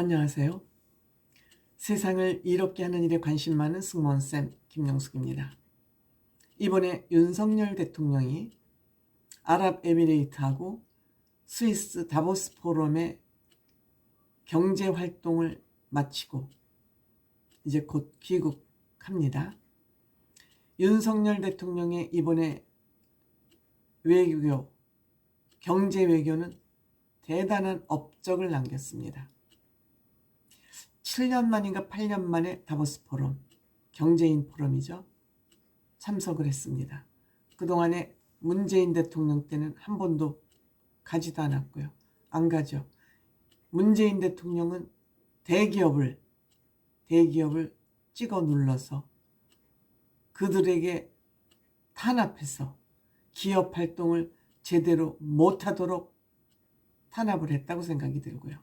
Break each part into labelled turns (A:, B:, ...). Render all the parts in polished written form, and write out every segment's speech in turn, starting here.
A: 안녕하세요. 세상을 이롭게 하는 일에 관심 많은 승무원쌤 김영숙입니다. 이번에 윤석열 대통령이 아랍에미레이트하고 스위스 다보스 포럼의 경제활동을 마치고 이제 곧 귀국합니다. 윤석열 대통령의 이번에 외교, 경제 외교는 대단한 업적을 남겼습니다. 7년 만인가 8년 만에 다보스 포럼, 경제인 포럼이죠. 참석을 했습니다. 그동안에 문재인 대통령 때는 한 번도 가지도 않았고요. 안 가죠. 문재인 대통령은 대기업을 찍어 눌러서 그들에게 탄압해서 기업 활동을 제대로 못하도록 탄압을 했다고 생각이 들고요.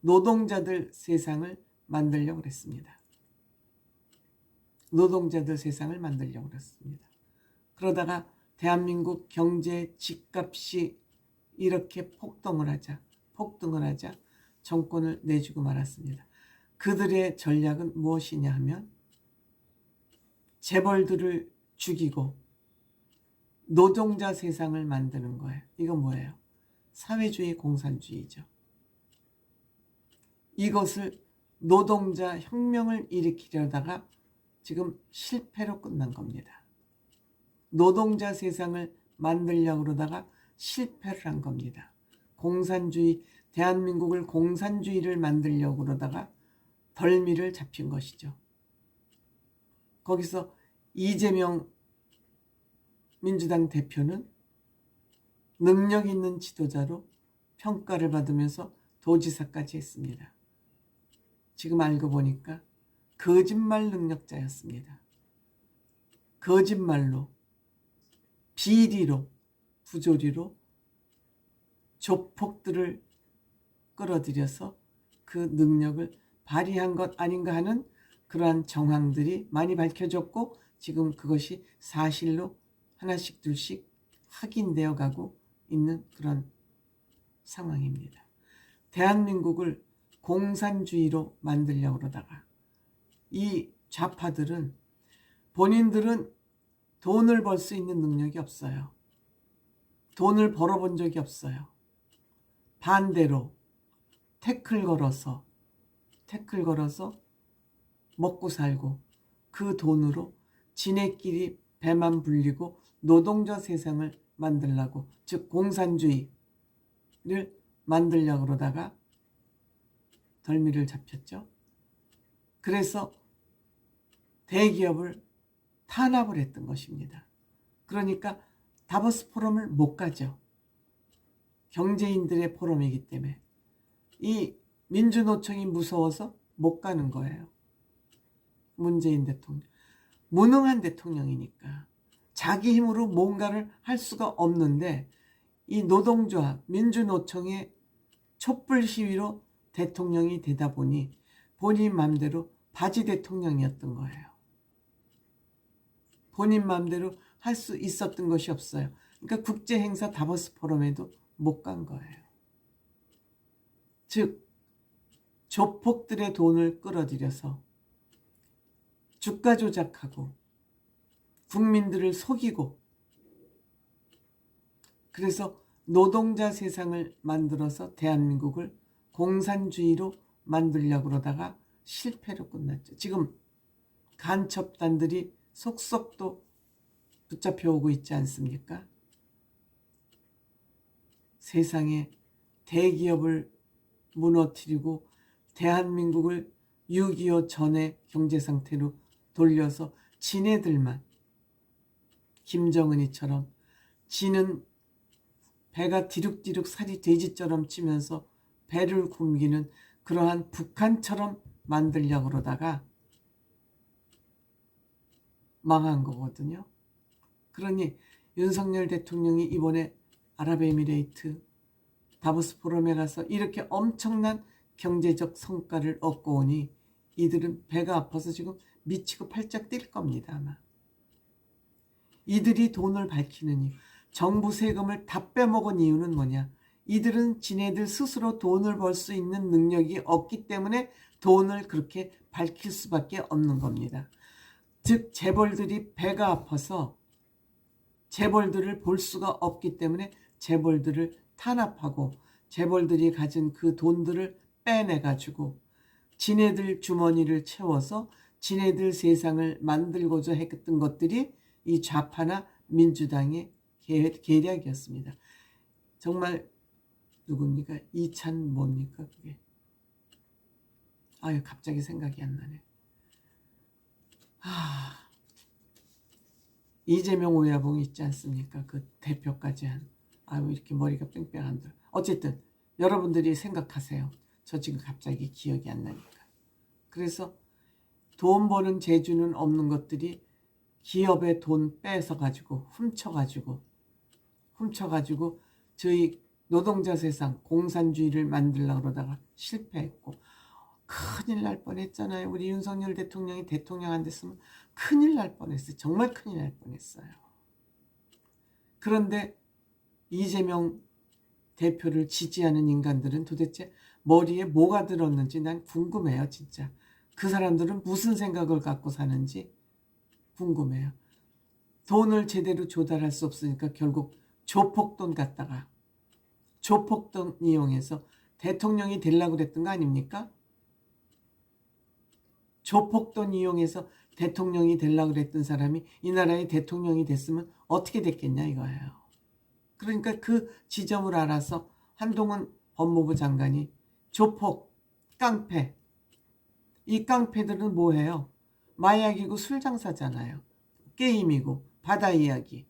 A: 노동자들 세상을 만들려고 그랬습니다. 노동자들 세상을 만들려고 그랬습니다. 그러다가 대한민국 경제 집값이 이렇게 폭등을 하자 정권을 내주고 말았습니다. 그들의 전략은 무엇이냐 하면 재벌들을 죽이고 노동자 세상을 만드는 거예요. 이건 뭐예요? 사회주의 공산주의죠. 이것을 노동자 혁명을 일으키려다가 지금 실패로 끝난 겁니다. 노동자 세상을 만들려고 그러다가 실패를 한 겁니다. 공산주의, 대한민국을 공산주의를 만들려고 그러다가 덜미를 잡힌 것이죠. 거기서 이재명 민주당 대표는 능력 있는 지도자로 평가를 받으면서 도지사까지 했습니다. 지금 알고 보니까 거짓말 능력자였습니다. 거짓말로, 비리로, 부조리로 조폭들을 끌어들여서 그 능력을 발휘한 것 아닌가 하는 그러한 정황들이 많이 밝혀졌고 지금 그것이 사실로 하나씩 둘씩 확인되어 가고 있는 그런 상황입니다. 대한민국을 공산주의로 만들려고 그러다가 이 좌파들은 본인들은 돈을 벌 수 있는 능력이 없어요. 돈을 벌어본 적이 없어요. 반대로 태클 걸어서 먹고 살고 그 돈으로 지네끼리 배만 불리고 노동자 세상을 만들려고, 즉 공산주의를 만들려고 그러다가 덜미를 잡혔죠. 그래서 대기업을 탄압을 했던 것입니다. 그러니까 다보스 포럼을 못 가죠. 경제인들의 포럼이기 때문에. 이 민주노총이 무서워서 못 가는 거예요. 문재인 대통령. 무능한 대통령이니까. 자기 힘으로 뭔가를 할 수가 없는데 이 노동조합, 민주노총의 촛불 시위로 대통령이 되다 보니 본인 마음대로 바지 대통령이었던 거예요. 본인 마음대로 할 수 있었던 것이 없어요. 그러니까 국제행사 다보스 포럼에도 못 간 거예요. 즉 조폭들의 돈을 끌어들여서 주가 조작하고 국민들을 속이고 그래서 노동자 세상을 만들어서 대한민국을 공산주의로 만들려고 그러다가 실패로 끝났죠. 지금 간첩단들이 속속도 붙잡혀 오고 있지 않습니까? 세상에 대기업을 무너뜨리고 대한민국을 6.25 전의 경제 상태로 돌려서 지네들만 김정은이처럼 지는 배가 디룩디룩 살이 돼지처럼 치면서 배를 굶기는 그러한 북한처럼 만들려고 그러다가 망한 거거든요. 그러니 윤석열 대통령이 이번에 아랍에미레이트 다보스 포럼에 가서 이렇게 엄청난 경제적 성과를 얻고 오니 이들은 배가 아파서 지금 미치고 팔짝 뛸 겁니다. 아마. 이들이 돈을 밝히는 이유, 정부 세금을 다 빼먹은 이유는 뭐냐? 이들은 지네들 스스로 돈을 벌 수 있는 능력이 없기 때문에 돈을 그렇게 밝힐 수밖에 없는 겁니다. 즉 재벌들이 배가 아파서 재벌들을 볼 수가 없기 때문에 재벌들을 탄압하고 재벌들이 가진 그 돈들을 빼내가지고 지네들 주머니를 채워서 지네들 세상을 만들고자 했던 것들이 이 좌파나 민주당의 계략이었습니다. 정말 누굽니까? 이찬 뭡니까 그게? 아유 갑자기 생각이 안 나네. 이재명 오야봉 있지 않습니까? 그 대표까지 한. 아유 이렇게 머리가 뺑뺑한들. 어쨌든 여러분들이 생각하세요. 저 지금 갑자기 기억이 안 나니까. 그래서 돈 버는 재주는 없는 것들이 기업의 돈 뺏어가지고 훔쳐가지고 저희 노동자 세상 공산주의를 만들려고 그러다가 실패했고 큰일 날 뻔했잖아요. 우리 윤석열 대통령이 대통령 안 됐으면 큰일 날 뻔했어요. 정말 큰일 날 뻔했어요. 그런데 이재명 대표를 지지하는 인간들은 도대체 머리에 뭐가 들었는지 난 궁금해요. 진짜. 그 사람들은 무슨 생각을 갖고 사는지 궁금해요. 돈을 제대로 조달할 수 없으니까 결국 조폭돈 갖다가 조폭돈 이용해서 대통령이 되려고 그랬던 거 아닙니까? 조폭돈 이용해서 대통령이 되려고 그랬던 사람이 이 나라의 대통령이 됐으면 어떻게 됐겠냐 이거예요. 그러니까 그 지점을 알아서 한동훈 법무부 장관이 조폭, 깡패, 이 깡패들은 뭐해요? 마약이고 술 장사잖아요. 게임이고 바다 이야기.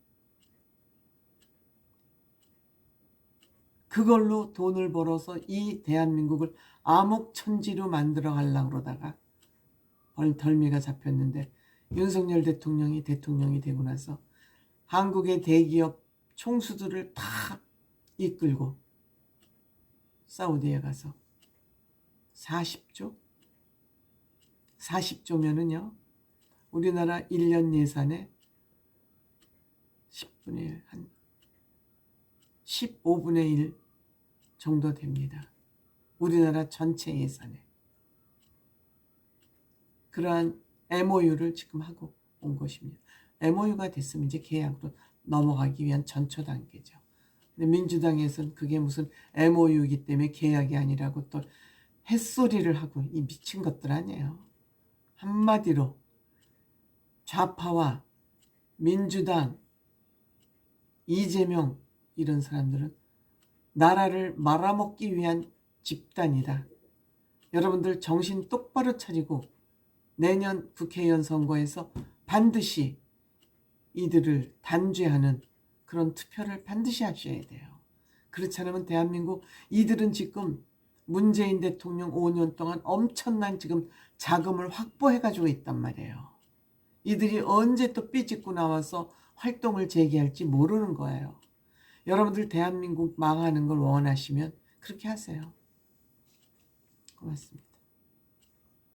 A: 그걸로 돈을 벌어서 이 대한민국을 암흑천지로 만들어 가려고 그러다가 덜미가 잡혔는데 윤석열 대통령이 대통령이 되고 나서 한국의 대기업 총수들을 다 이끌고 사우디에 가서 40조면은요 우리나라 1년 예산의 10분의 1, 한 15분의 1 정도 됩니다. 우리나라 전체 예산에. 그러한 MOU를 지금 하고 온 것입니다. MOU가 됐으면 이제 계약으로 넘어가기 위한 전초 단계죠. 근데 민주당에서는 그게 무슨 MOU이기 때문에 계약이 아니라고 또 햇소리를 하고 이 미친 것들 아니에요. 한마디로 좌파와 민주당, 이재명 이런 사람들은 나라를 말아먹기 위한 집단이다. 여러분들 정신 똑바로 차리고 내년 국회의원 선거에서 반드시 이들을 단죄하는 그런 투표를 반드시 하셔야 돼요. 그렇지 않으면 대한민국 이들은 지금 문재인 대통령 5년 동안 엄청난 지금 자금을 확보해가지고 있단 말이에요. 이들이 언제 또 삐짓고 나와서 활동을 재개할지 모르는 거예요. 여러분들 대한민국 망하는 걸 원하시면 그렇게 하세요. 고맙습니다.